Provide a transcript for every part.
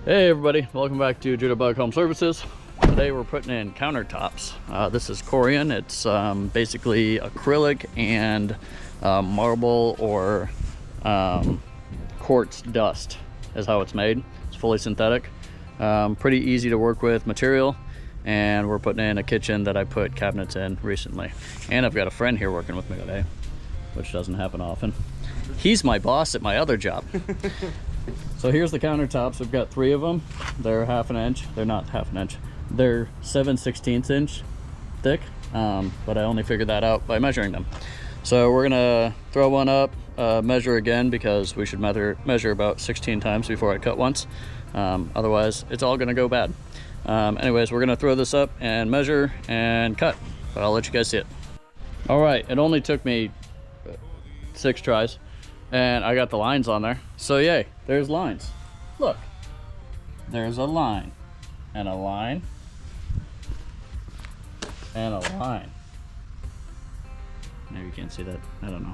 Hey everybody, welcome back to Judah Bug Home Services. Today we're putting in countertops. This is Corian. It's basically acrylic and marble or quartz dust is how it's made. It's fully synthetic. Pretty easy to work with material, and we're putting in a kitchen that I put cabinets in recently. And I've got a friend here working with me today, which doesn't happen often. He's my boss at my other job. So here's the countertops. We've got 3 of them. They're half an inch. They're not half an inch. They're 7/16 inch thick, but I only figured that out by measuring them. So we're gonna throw one up, measure again, because we should measure about 16 times before I cut once. Otherwise, it's all gonna go bad. Anyways, we're gonna throw this up and measure and cut, but I'll let you guys see it. All right, it only took me 6 tries. And I got the lines on there. So yay, there's lines. Look, there's a line, and a line, and a line. Maybe you can't see that, I don't know.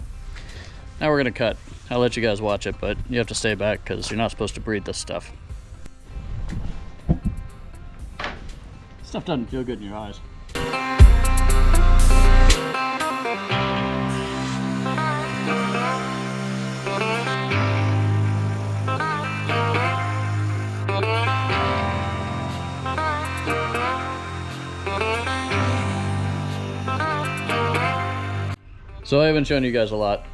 Now we're gonna cut. I'll let you guys watch it, but you have to stay back because you're not supposed to breathe this stuff. Stuff doesn't feel good in your eyes. So I haven't shown you guys a lot.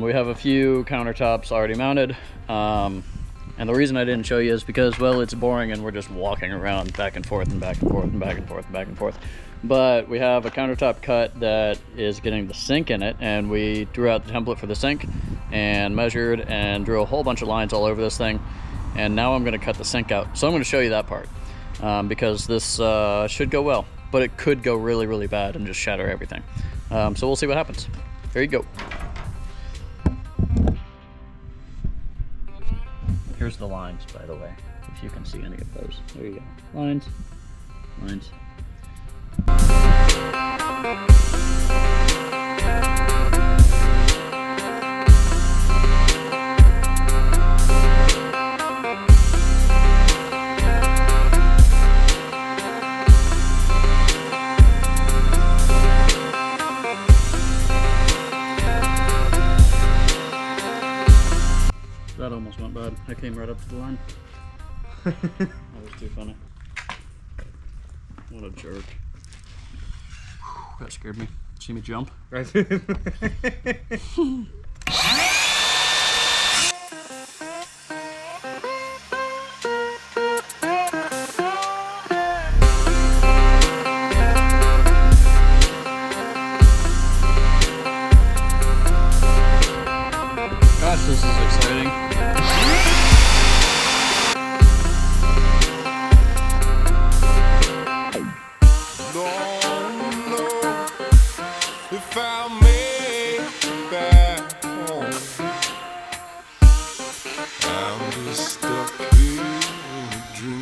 We have a few countertops already mounted. And the reason I didn't show you is because, well, it's boring and we're just walking around back and forth and back and forth and back and forth and back and forth. But we have a countertop cut that is getting the sink in it, and we drew out the template for the sink and measured and drew a whole bunch of lines all over this thing. And now I'm gonna cut the sink out. So I'm gonna show you that part because this should go well, but it could go really, really bad and just shatter everything. So we'll see what happens. There you go. Here's the lines, by the way, if you can see any of those. There you go. Lines, lines. That almost went bad. I came right up to the line. That was too funny. What a jerk. That scared me. See me jump? Gosh, this is exciting. If I make back home, I'm just stuck in a dream.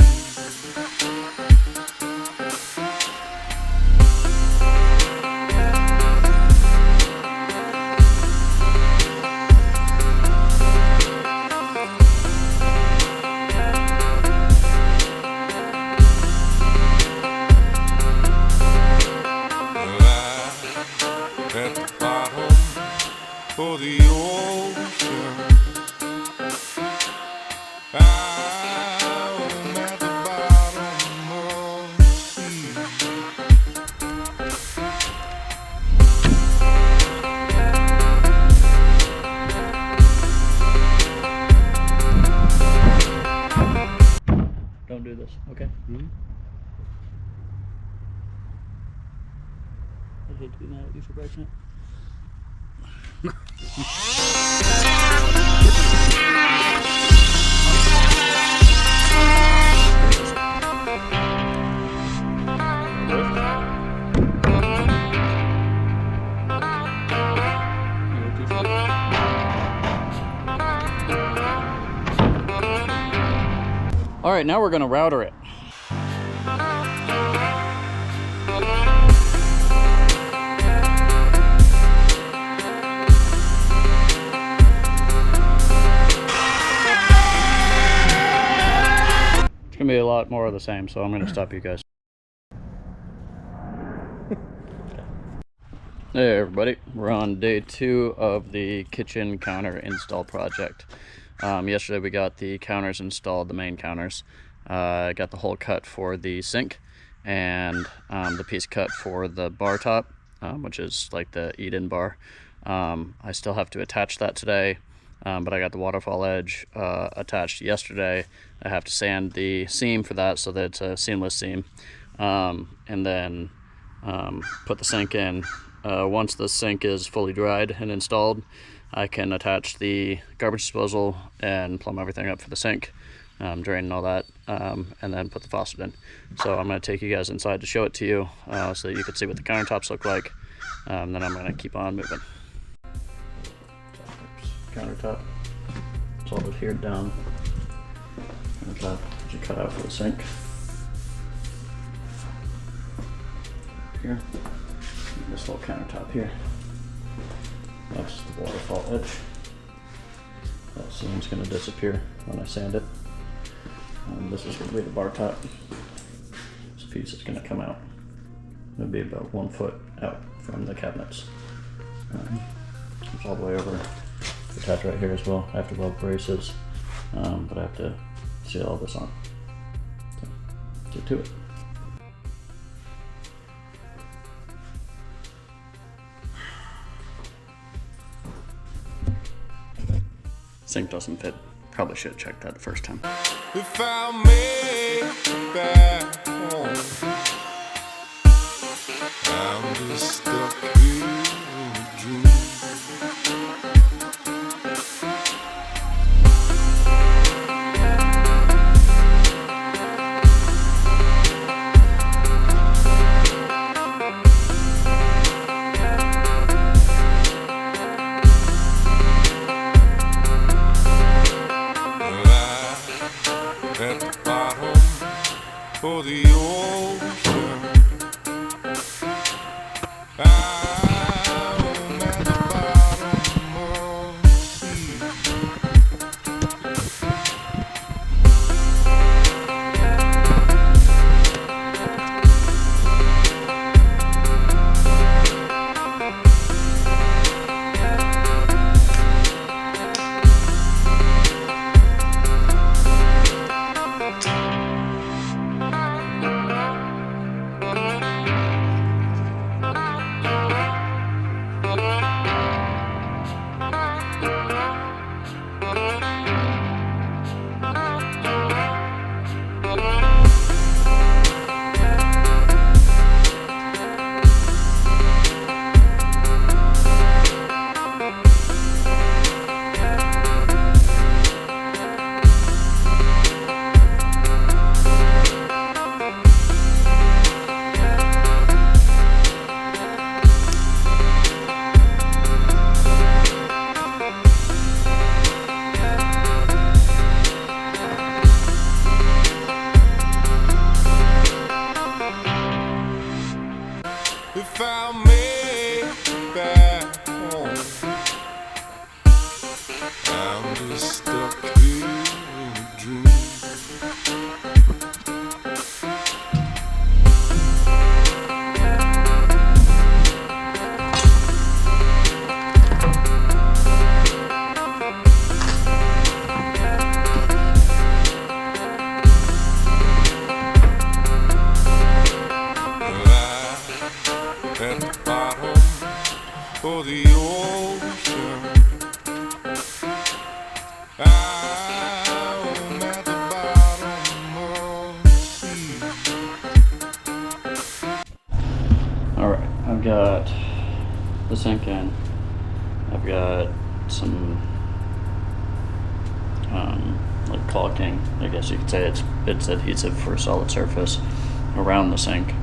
At the bottom of the ocean, I'm at the bottom of the sea. Don't do this, okay? I'd hate to be mad at you for breaking it. All right, now we're gonna router it. be a lot more of the same, so I'm gonna stop you guys. Hey everybody, we're on day 2 of the kitchen counter install project. Yesterday we got the counters installed, the main counters. I got the hole cut for the sink and the piece cut for the bar top, which is like the eat-in bar. I still have to attach that today, but I got the waterfall edge attached yesterday. I have to sand the seam for that so that it's a seamless seam, and then put the sink in. Once the sink is fully dried and installed, I can attach the garbage disposal and plumb everything up for the sink, drain and all that, and then put the faucet in. So I'm going to take you guys inside to show it to you, so that you can see what the countertops look like. Then I'm going to keep on moving. Countertop, it's all adhered down. Countertop that you cut out for the sink. Here. This little countertop here. That's the waterfall edge. That seam's going to disappear when I sand it. This is going to be the bar top. This piece is going to come out. It'll be about 1 foot out from the cabinets. It's all the way over. Attach right here as well. I have to weld braces, but I have to seal all this on. So, get to it. Sink doesn't fit. Probably should have checked that the first time. If I made it back home, I'm just stuck here in a dream. At the bottom of the ocean, I'm at the bottom of the sea. If I made it back home, I'm just stuck here in a dream. At the bottom of the ocean, I'm at the bottom of the sea. Alright, I've got the sink in. I've got some like caulking, I guess you could say. It's adhesive for a solid surface around the sink,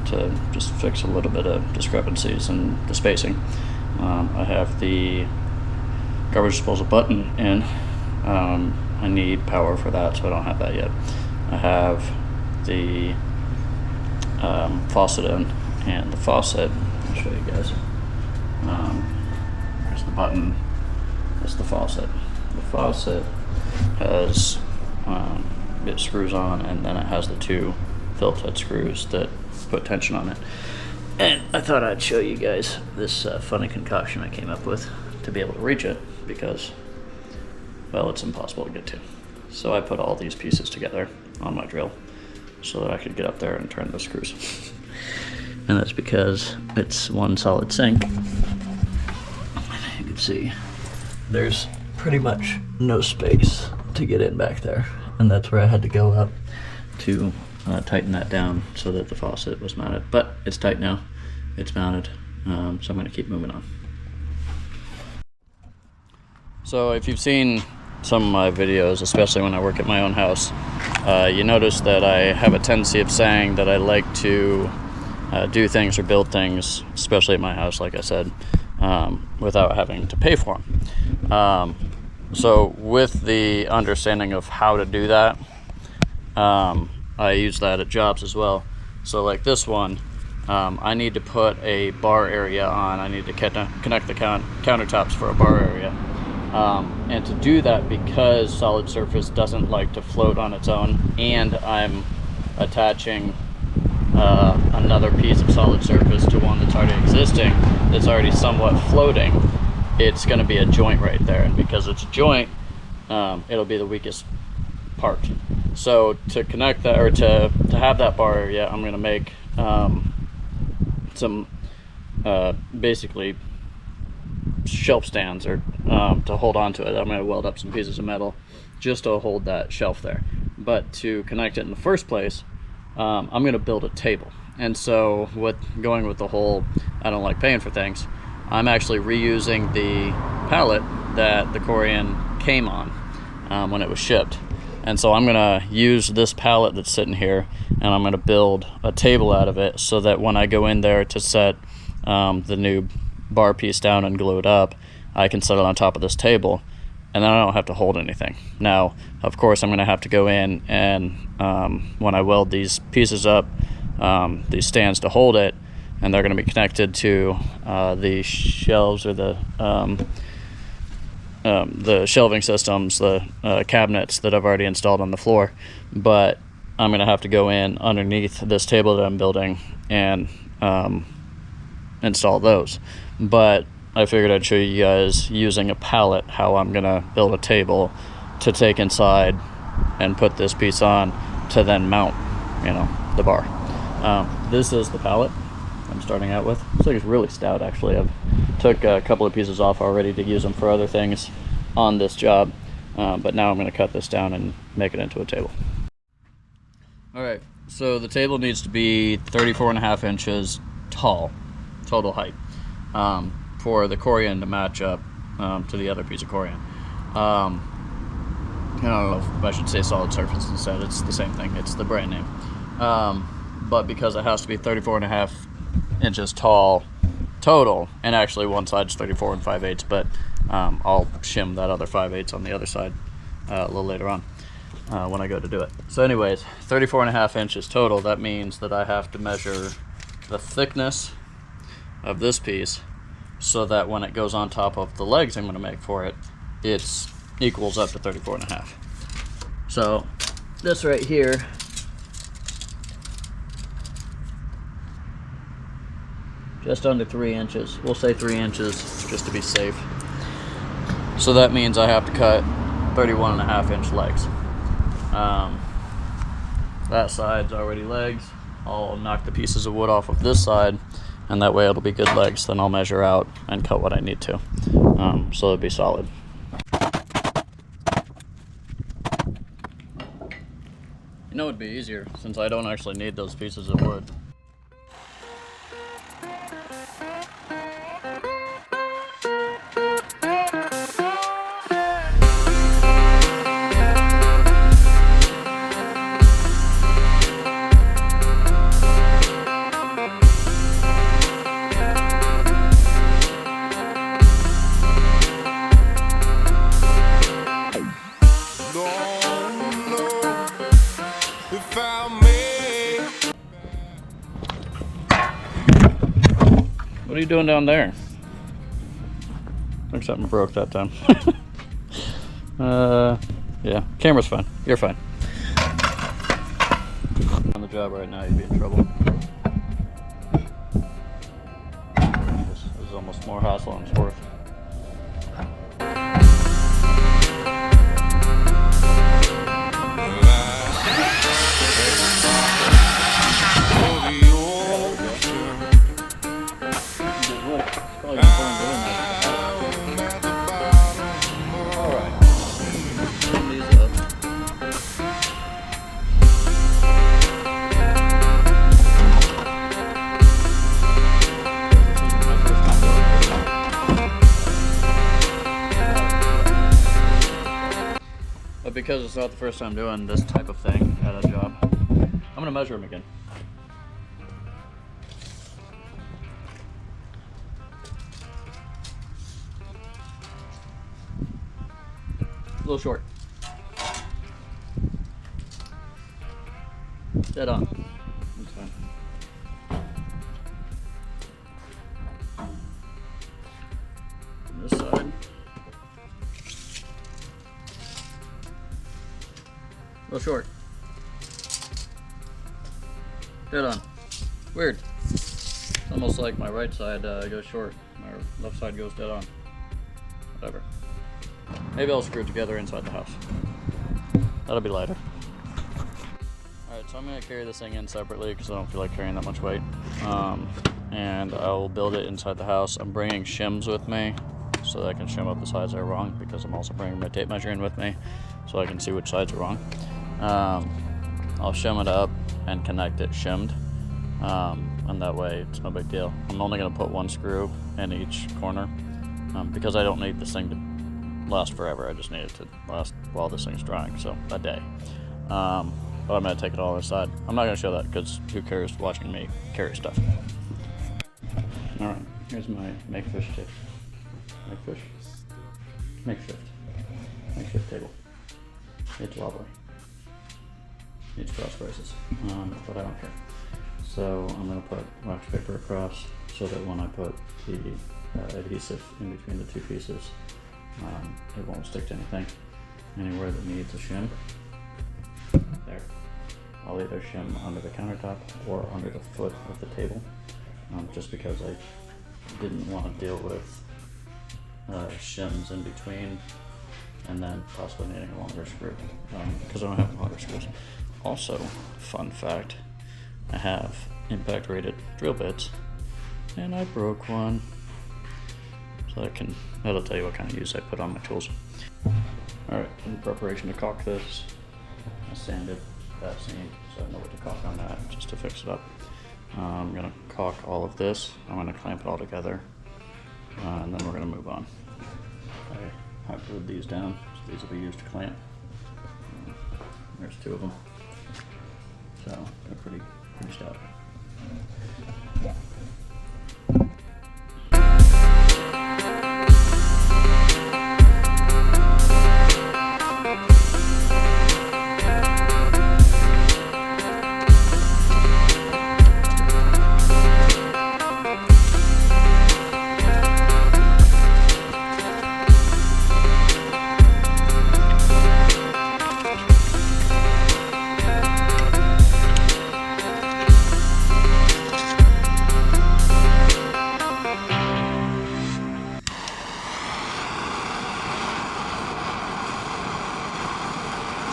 to just fix a little bit of discrepancies in the spacing. I have the garbage disposal button in. I need power for that, so I don't have that yet. I have the faucet in, and the faucet, I'll show you guys. There's the button, that's the faucet. The faucet has it screws on, and then it has the two Phillips head screws that put tension on it. And I thought I'd show you guys this funny concoction I came up with to be able to reach it, because, well, it's impossible to get to. So I put all these pieces together on my drill so that I could get up there and turn those screws. And that's because it's one solid sink. You can see there's pretty much no space to get in back there. And that's where I had to go up to tighten that down so that the faucet was mounted. But it's tight now, it's mounted, so I'm gonna keep moving on. So if you've seen some of my videos, especially when I work at my own house, you notice that I have a tendency of saying that I like to do things or build things, especially at my house, like I said, without having to pay for them. So with the understanding of how to do that, I use that at jobs as well. So like this one, I need to put a bar area on. I need to connect the countertops for a bar area. And to do that, because solid surface doesn't like to float on its own, and I'm attaching another piece of solid surface to one that's already existing, that's already somewhat floating, it's going to be a joint right there. And because it's a joint, it'll be the weakest part. So to connect that, or to have that bar area, I'm going to make some basically shelf stands, or to hold on to it. I'm going to weld up some pieces of metal just to hold that shelf there. But to connect it in the first place, I'm going to build a table. And so going with the whole I don't like paying for things, I'm actually reusing the pallet that the Corian came on when it was shipped. And so I'm going to use this pallet that's sitting here, and I'm going to build a table out of it so that when I go in there to set the new bar piece down and glue it up, I can set it on top of this table, and then I don't have to hold anything. Now, of course, I'm going to have to go in and when I weld these pieces up, these stands to hold it, and they're going to be connected to the shelves, or the shelving systems, the cabinets that I've already installed on the floor. But I'm going to have to go in underneath this table that I'm building and install those. But I figured I'd show you guys using a pallet how I'm going to build a table to take inside and put this piece on to then mount, the bar. This is the pallet I'm starting out with. This thing is really stout, actually. I've took a couple of pieces off already to use them for other things on this job, but now I'm going to cut this down and make it into a table. Alright, so the table needs to be 34.5 inches tall, total height, for the Corian to match up to the other piece of Corian. I don't know if I should say solid surface instead. It's the same thing. It's the brand name. But because it has to be 34.5 inches tall total, and actually one side's 34 5/8, but I'll shim that other 5/8 on the other side a little later on when I go to do it. So anyways, 34.5 inches total. That means that I have to measure the thickness of this piece so that when it goes on top of the legs I'm going to make for it, it equals up to 34.5. So this right here just under 3 inches. We'll say 3 inches just to be safe. So that means I have to cut 31.5 inch legs. That side's already legs. I'll knock the pieces of wood off of this side, and that way it'll be good legs. Then I'll measure out and cut what I need to, so it'll be solid. It'd be easier since I don't actually need those pieces of wood. What are you doing down there? Looks like something broke that time. Yeah, camera's fine. You're fine. job right now, you'd be in trouble. This is almost more hassle than it's worth. But because it's not the first time doing this type of thing at a job, I'm gonna measure them again. A little short. Dead on. That's fine. On this side. A little short. Dead on. Weird. It's almost like my right side goes short. My left side goes dead on. Whatever. Maybe I'll screw it together inside the house. That'll be lighter. Alright, so I'm going to carry this thing in separately because I don't feel like carrying that much weight. And I'll build it inside the house. I'm bringing shims with me so that I can shim up the sides that are wrong, because I'm also bringing my tape measure in with me so I can see which sides are wrong. I'll shim it up and connect it shimmed, and that way it's no big deal. I'm only going to put one screw in each corner because I don't need this thing to last forever. I just need it to last while this thing's drying, so a day. But I'm going to take it all inside. I'm not going to show that because who cares watching me carry stuff. Alright, here's my makeshift table. It's wobbly. Needs cross braces, but I don't care. So I'm going to put wax paper across so that when I put the adhesive in between the two pieces, it won't stick to anything. Anywhere that needs a shim, there. I'll either shim under the countertop or under the foot of the table, just because I didn't want to deal with shims in between and then possibly needing a longer screw, because I don't have longer screws. Also, fun fact, I have impact rated drill bits and I broke one, so that'll tell you what kind of use I put on my tools. Alright, in preparation to caulk this, I sanded that seam so I know what to caulk on that, just to fix it up. I'm going to caulk all of this, I'm going to clamp it all together, and then we're going to move on. I have glued these down, so these will be used to clamp. There's two of them, so they're pretty stout.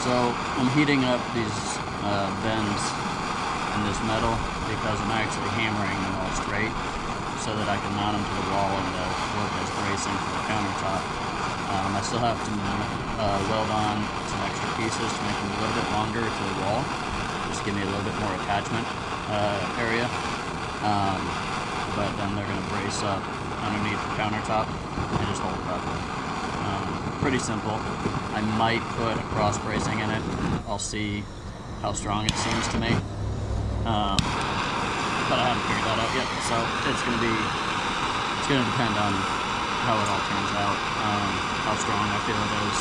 So I'm heating up these bends in this metal because I'm actually hammering them all straight so that I can mount them to the wall and work as bracing for the countertop. I still have to weld on some extra pieces to make them a little bit longer to the wall, just give me a little bit more attachment area. But then they're going to brace up underneath the countertop and just hold it up. Pretty simple. I might put a cross bracing in it. I'll see how strong it seems to me. But I haven't figured that out yet, so it's gonna depend on how it all turns out, how strong I feel it is,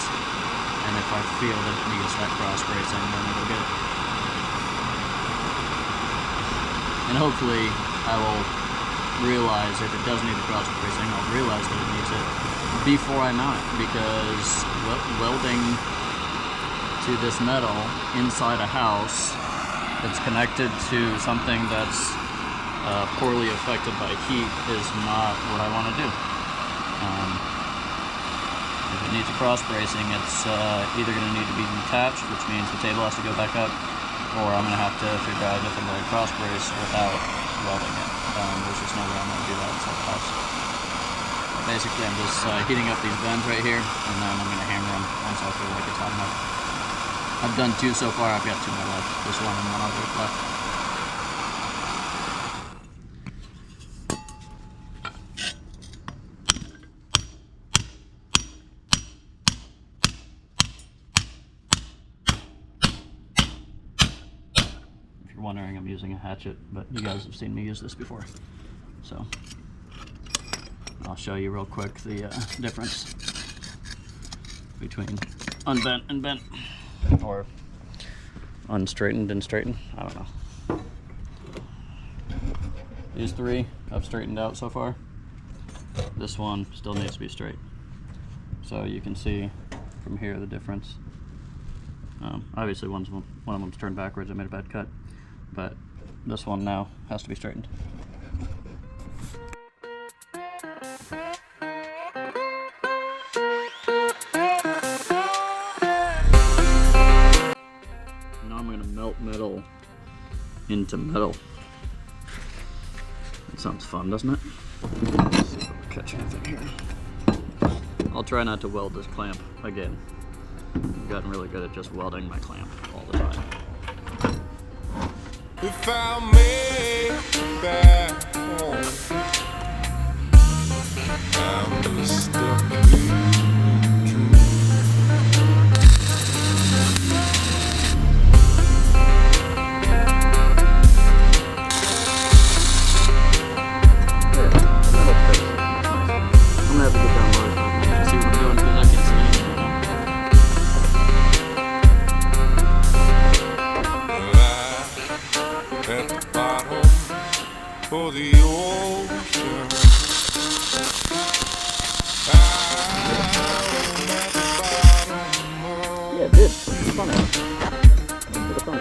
and if I feel that it needs that cross bracing, then it'll get it. And hopefully I will realize if it does need the cross bracing, I'll realize that it needs it before I mount it, because welding to this metal inside a house that's connected to something that's poorly affected by heat is not what I want to do. If it needs a cross bracing, it's either going to need to be detached, which means the table has to go back up, or I'm going to have to figure out a different way to cross brace without welding it. There's just no way I'm going to do that inside the house. Basically, I'm just heating up these bends right here, and then I'm going to hammer them once I feel like it's hot enough. I've done 2 so far. I've got 2 more left. This one and 1 other left. If you're wondering, I'm using a hatchet, but you guys have seen me use this before. So I'll show you real quick the difference between unbent and bent, or unstraightened and straightened. I don't know. These 3 I've straightened out so far. This one still needs to be straight. So you can see from here the difference. Obviously one of them's turned backwards. I made a bad cut, but this one now has to be straightened. Now I'm going to melt metal into metal. That sounds fun, doesn't it? Let's see if I can catch anything here. I'll try not to weld this clamp again. I've gotten really good at just welding my clamp all the time. If I make back home, I'm just stuck in a dream. I'm gonna have to get down low to see what I'm doing because I can't see anything right now. At the bottom of the ocean, I'm at the bottom of Yeah, it did. It's funny. It's funny.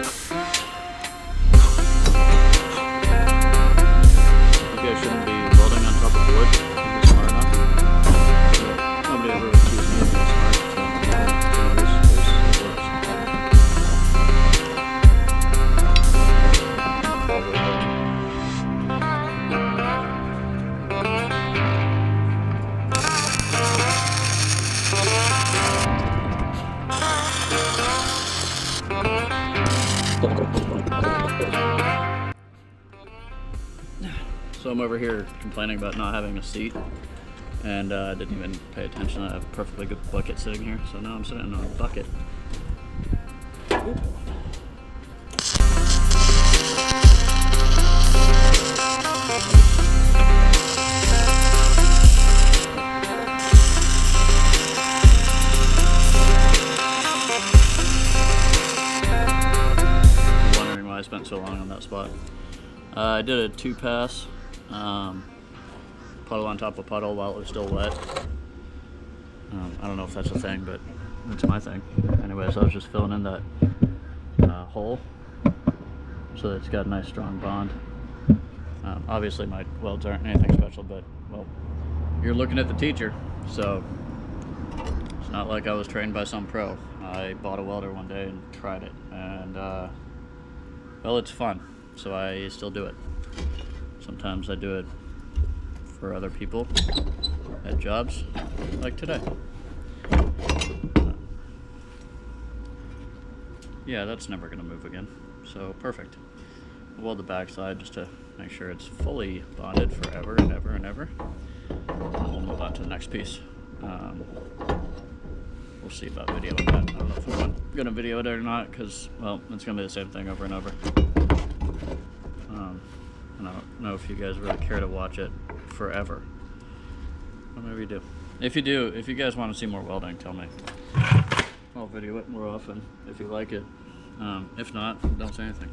You guys shouldn't be welding on top of wood. You'd be smart enough. Nobody ever accused me of being smart. So there's works. So I'm over here complaining about not having a seat, and I didn't even pay attention. I have a perfectly good bucket sitting here, so now I'm sitting on a bucket. Oop. You're wondering why I spent so long on that spot. I did a 2-pass. Puddle on top of puddle while it was still wet. I don't know if that's a thing, but it's my thing. Anyways, I was just filling in that hole so that it's got a nice strong bond. Obviously my welds aren't anything special, but well, you're looking at the teacher, so it's not like I was trained by some pro. I bought a welder one day and tried it, and well, it's fun, so I still do it. Sometimes I do it for other people at jobs, like today. Yeah, that's never gonna move again, so perfect. I'll weld the back side just to make sure it's fully bonded forever and ever and ever. And we'll move on to the next piece. We'll see about videoing that. I don't know if I'm gonna video it or not, because, well, it's gonna be the same thing over and over. And I don't know if you guys really care to watch it forever. Well, maybe you do. If you do, if you guys want to see more welding, tell me. I'll video it more often if you like it. If not, don't say anything.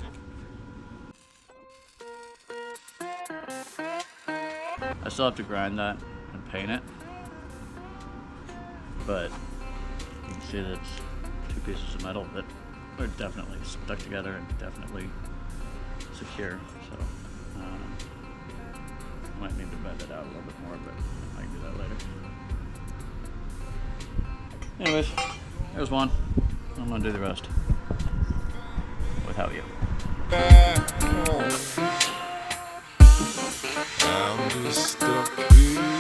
I still have to grind that and paint it, but you can see that it's 2 pieces of metal that they're definitely stuck together and definitely secure. So I might need to bend it out a little bit more, but I can do that later. Anyways, there's one. I'm gonna do the rest without you. I'm just stuck here.